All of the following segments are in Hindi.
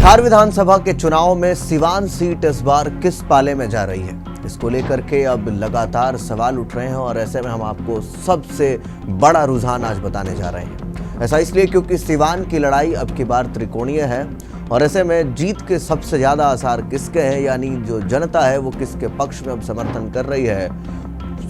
बिहार विधानसभा के चुनाव में सिवान सीट इस बार किस पाले में जा रही है, इसको लेकर के अब लगातार सवाल उठ रहे हैं और ऐसे में हम आपको सबसे बड़ा रुझान आज बताने जा रहे हैं। ऐसा इसलिए क्योंकि सिवान की लड़ाई अब की बार त्रिकोणीय है और ऐसे में जीत के सबसे ज्यादा आसार किसके हैं, यानी जो जनता है वो किसके पक्ष में अब समर्थन कर रही है,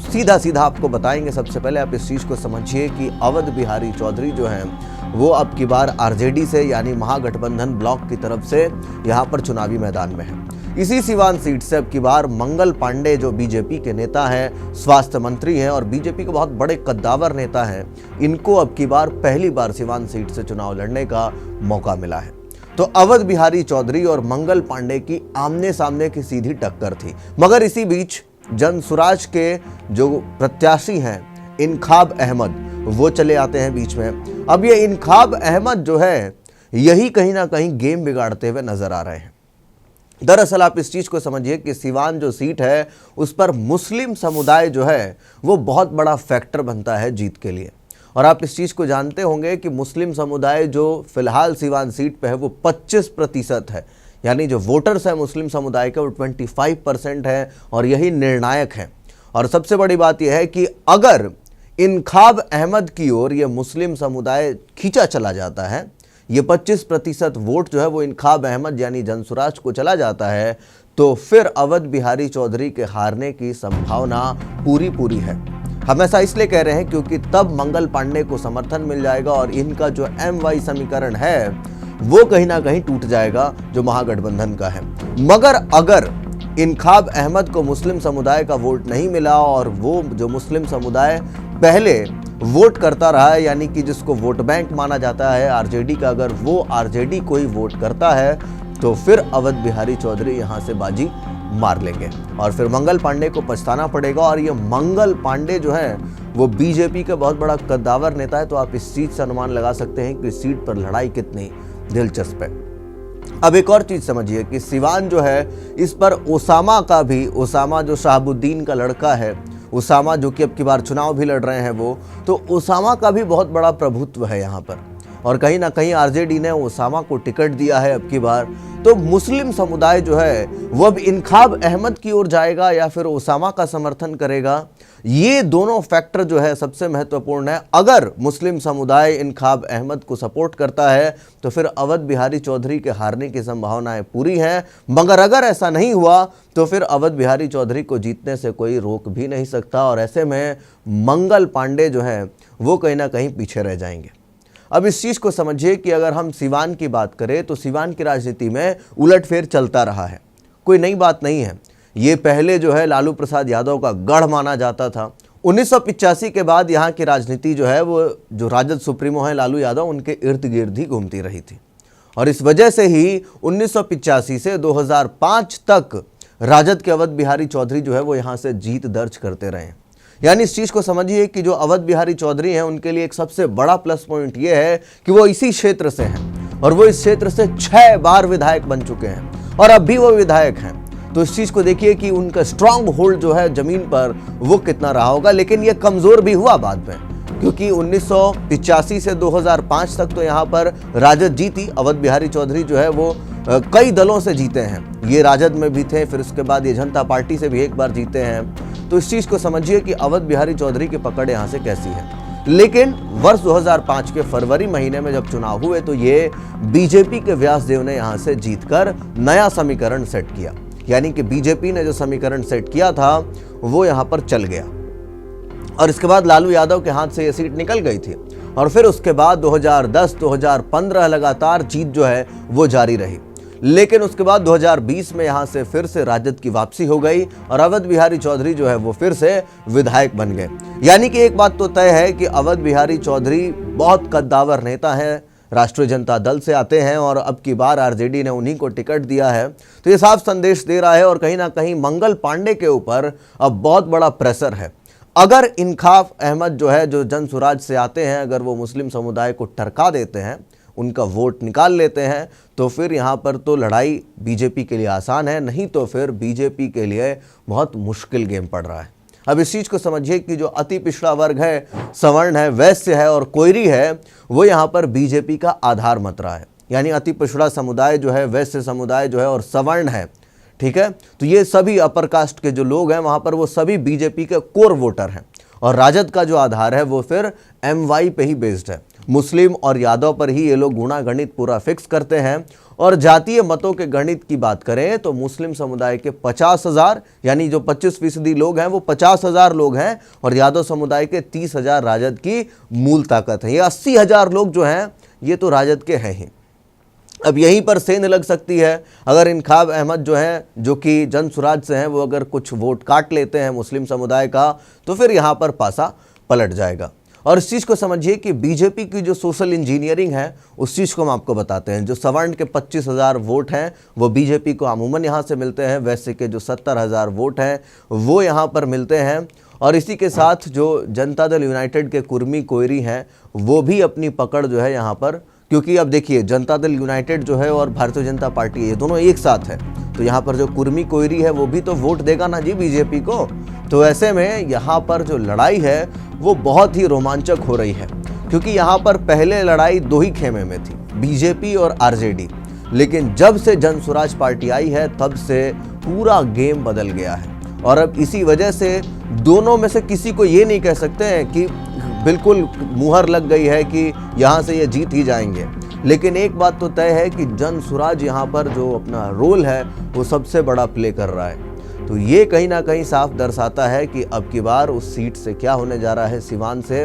सीधा सीधा आपको बताएंगे। सबसे पहले आप इस चीज को समझिए कि अवध बिहारी चौधरी जो हैं वो अब की बार आरजेडी से यानी महागठबंधन ब्लॉक की तरफ से यहाँ पर चुनावी मैदान में है। इसी सिवान सीट से अब की बार मंगल पांडे जो बीजेपी के नेता हैं, स्वास्थ्य मंत्री हैं और बीजेपी के बहुत बड़े कद्दावर नेता हैं, इनको अब की बार पहली बार सिवान सीट से चुनाव लड़ने का मौका मिला है। तो अवध बिहारी चौधरी और मंगल पांडे की आमने सामने की सीधी टक्कर थी, मगर इसी बीच जनसुराज के जो प्रत्याशी हैं इनखाब अहमद वो चले आते हैं बीच में। अब ये इनखाब अहमद जो है यही कहीं ना कहीं गेम बिगाड़ते हुए नजर आ रहे हैं। दरअसल आप इस चीज को समझिए कि सिवान जो सीट है उस पर मुस्लिम समुदाय जो है वो बहुत बड़ा फैक्टर बनता है जीत के लिए। और आप इस चीज को जानते होंगे कि मुस्लिम समुदाय जो फिलहाल सिवान सीट पे है वो 25% है, यानी जो वोटर्स हैं मुस्लिम समुदाय के वो 25% है और यही निर्णायक है। और सबसे बड़ी बात यह है कि अगर इनखाब अहमद की ओर ये मुस्लिम समुदाय खींचा चला जाता है, ये 25% वोट जो है वो इनखाब अहमद यानी जनसुराज को चला जाता है, तो फिर अवध बिहारी चौधरी के हारने की संभावना पूरी है। हम ऐसा इसलिए कह रहे हैं क्योंकि तब मंगल पांडे को समर्थन मिल जाएगा और इनका जो MY समीकरण है वो कहीं ना कहीं टूट जाएगा जो महागठबंधन का है। मगर अगर इनखाब अहमद को मुस्लिम समुदाय का वोट नहीं मिला और वो जो मुस्लिम समुदाय पहले वोट करता रहा है, यानी कि जिसको वोट बैंक माना जाता है आरजेडी का, अगर वो आरजेडी को ही वोट करता है तो फिर अवध बिहारी चौधरी यहाँ से बाजी मार लेंगे और फिर मंगल पांडे को पछताना पड़ेगा। और ये मंगल पांडे जो है वो बीजेपी का बहुत बड़ा कद्दावर नेता है, तो आप इस चीज से अनुमान लगा सकते हैं कि सीट पर लड़ाई कितनी दिलचस्प है। अब एक और चीज समझिए कि सिवान जो है इस पर ओसामा जो शहाबुद्दीन का लड़का है, ओसामा जो कि अब की बार चुनाव भी लड़ रहे हैं वो, तो ओसामा का भी बहुत बड़ा प्रभुत्व है यहाँ पर और कहीं ना कहीं आरजेडी ने ओसामा को टिकट दिया है अब की बार। तो मुस्लिम समुदाय जो है वो अब इनखाब अहमद की ओर जाएगा या फिर ओसामा का समर्थन करेगा, ये दोनों फैक्टर जो है सबसे महत्वपूर्ण है। अगर मुस्लिम समुदाय इनखाब अहमद को सपोर्ट करता है तो फिर अवध बिहारी चौधरी के हारने की संभावनाएं पूरी हैं, मगर अगर ऐसा नहीं हुआ तो फिर अवध बिहारी चौधरी को जीतने से कोई रोक भी नहीं सकता और ऐसे में मंगल पांडे जो है वो कहीं ना कहीं पीछे रह जाएंगे। अब इस चीज को समझिए कि अगर हम सिवान की बात करें तो सिवान की राजनीति में उलटफेर चलता रहा है, कोई नई बात नहीं है। ये पहले जो है लालू प्रसाद यादव का गढ़ माना जाता था। 1985 के बाद यहाँ की राजनीति जो है वो जो राजद सुप्रीमो है लालू यादव, उनके इर्द गिर्द ही घूमती रही थी और इस वजह से ही 1985 से 2005 तक राजद के अवध बिहारी चौधरी जो है वो यहाँ से जीत दर्ज करते रहे। यानी इस चीज को समझिए कि जो अवध बिहारी चौधरी हैं उनके लिए एक सबसे बड़ा प्लस पॉइंट ये है कि वो इसी क्षेत्र से हैं और वो इस क्षेत्र से 6 बार विधायक बन चुके हैं और अब भी वो विधायक हैं। तो इस चीज को देखिए कि उनका स्ट्रांग होल्ड जो है जमीन पर वो कितना रहा होगा। लेकिन ये कमजोर भी हुआ बाद में, क्योंकि 1985 से 2005 तक तो यहाँ पर राजद जीती। अवध बिहारी चौधरी जो है वो कई दलों से जीते हैं, ये राजद में भी थे, फिर उसके बाद ये जनता पार्टी से भी एक बार जीते हैं। तो इस चीज को समझिए कि अवध बिहारी चौधरी की पकड़ यहाँ से कैसी है। लेकिन वर्ष 2005 के फरवरी महीने में जब चुनाव हुए तो ये बीजेपी के व्यासदेव ने यहाँ से जीतकर नया समीकरण सेट किया, यानी कि बीजेपी ने जो समीकरण सेट किया था वो यहाँ पर चल गया और इसके बाद लालू यादव के हाथ से ये सीट निकल गई थी और फिर उसके बाद 2010-2015 लगातार जीत जो है वो जारी रही। लेकिन उसके बाद 2020 में यहाँ से फिर से राजद की वापसी हो गई और अवध बिहारी चौधरी जो है वो फिर से विधायक बन गए। यानी कि एक बात तो तय है कि अवध बिहारी चौधरी बहुत कद्दावर नेता हैं, राष्ट्रीय जनता दल से आते हैं और अब की बार आरजेडी ने उन्हीं को टिकट दिया है। तो ये साफ संदेश दे रहा है और कहीं ना कहीं मंगल पांडे के ऊपर अब बहुत बड़ा प्रेशर है। अगर इनखाब अहमद जो है जो जनसुराज से आते हैं, अगर वो मुस्लिम समुदाय को टरका देते हैं, उनका वोट निकाल लेते हैं, तो फिर यहाँ पर तो लड़ाई बीजेपी के लिए आसान है, नहीं तो फिर बीजेपी के लिए बहुत मुश्किल गेम पड़ रहा है। अब इस चीज को समझिए कि जो अति पिछड़ा वर्ग है, सवर्ण है, वैश्य है और कोयरी है, वो यहाँ पर बीजेपी का आधार मत रहा है। यानी अति पिछड़ा समुदाय जो है, वैश्य समुदाय जो है और सवर्ण है, ठीक है, तो ये सभी अपर कास्ट के जो लोग हैं वहाँ पर वो सभी बीजेपी के कोर वोटर हैं। और राजद का जो आधार है वो फिर MY पे ही बेस्ड है। मुस्लिम और यादव पर ही ये लोग गुणा गणित पूरा फिक्स करते हैं। और जातीय मतों के गणित की बात करें तो मुस्लिम समुदाय के 50,000 यानी जो 25% लोग हैं वो 50,000 लोग हैं, और यादव समुदाय के 30,000 राजद की मूल ताकत है। ये 80,000 लोग जो हैं ये तो राजद के हैं ही। अब यहीं पर सेंध लग सकती है, अगर इनखाब अहमद जो हैं, जो कि जनसुराज से हैं, वो अगर कुछ वोट काट लेते हैं मुस्लिम समुदाय का, तो फिर यहाँ पर पासा पलट जाएगा। और इस चीज़ को समझिए कि बीजेपी की जो सोशल इंजीनियरिंग है उस चीज़ को हम आपको बताते हैं। जो सवर्ण के 25,000 वोट हैं वो बीजेपी को अमूमन यहाँ से मिलते हैं, वैसे के जो 70,000 वोट हैं वो यहाँ पर मिलते हैं। और इसी के साथ जो जनता दल यूनाइटेड के कुर्मी कोयरी हैं वो भी अपनी पकड़ जो है यहाँ पर, क्योंकि अब देखिए जनता दल यूनाइटेड जो है और भारतीय जनता पार्टी ये दोनों एक साथ है, तो यहाँ पर जो कुर्मी कोयरी है वो भी तो वोट देगा ना जी बीजेपी को। तो ऐसे में यहाँ पर जो लड़ाई है वो बहुत ही रोमांचक हो रही है, क्योंकि यहाँ पर पहले लड़ाई दो ही खेमे में थी, बीजेपी और RJD। लेकिन जब से जनसुराज पार्टी आई है तब से पूरा गेम बदल गया है। और अब इसी वजह से दोनों में से किसी को ये नहीं कह सकते हैं कि बिल्कुल मुहर लग गई है कि यहाँ से ये जीत ही जाएंगे। लेकिन एक बात तो तय है कि जनसुराज यहाँ पर जो अपना रोल है वो सबसे बड़ा प्ले कर रहा है। तो ये कहीं ना कहीं साफ दर्शाता है कि अब की बार उस सीट से क्या होने जा रहा है, सिवान से।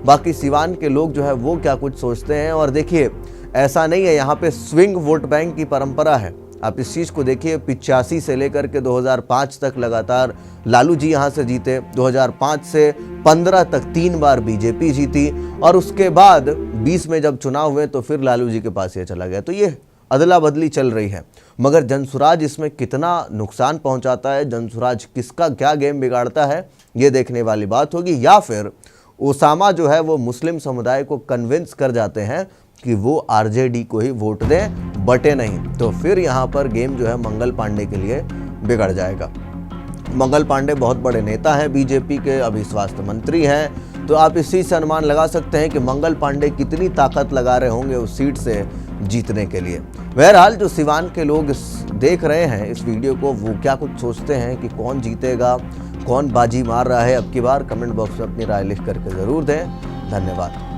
बाकी सिवान के लोग जो है वो क्या कुछ सोचते हैं। और देखिए ऐसा नहीं है, यहाँ पे स्विंग वोट बैंक की परंपरा है। आप इस चीज़ को देखिए, 85 से लेकर के 2005 तक लगातार लालू जी यहाँ से जीते, 2005 से 15 तक 3 बार बीजेपी जीती, और उसके बाद 20 में जब चुनाव हुए तो फिर लालू जी के पास ये चला गया। तो ये अदला बदली चल रही है। मगर जनसुराज इसमें कितना नुकसान पहुंचाता है, जनसुराज किसका क्या गेम बिगाड़ता है, ये देखने वाली बात होगी। या फिर ओसामा जो है वो मुस्लिम समुदाय को कन्विंस कर जाते हैं कि वो RJD को ही वोट दें, बटे नहीं, तो फिर यहाँ पर गेम जो है मंगल पांडे के लिए बिगड़ जाएगा। मंगल पांडे बहुत बड़े नेता हैं बीजेपी के, अभी स्वास्थ्य मंत्री हैं, तो आप इस चीज़ से अनुमान लगा सकते हैं कि मंगल पांडे कितनी ताकत लगा रहे होंगे उस सीट से जीतने के लिए। बहरहाल जो सिवान के लोग देख रहे हैं इस वीडियो को, वो क्या कुछ सोचते हैं कि कौन जीतेगा, कौन बाजी मार रहा है अब की बार, कमेंट बॉक्स में अपनी राय लिख करके ज़रूर दें। धन्यवाद।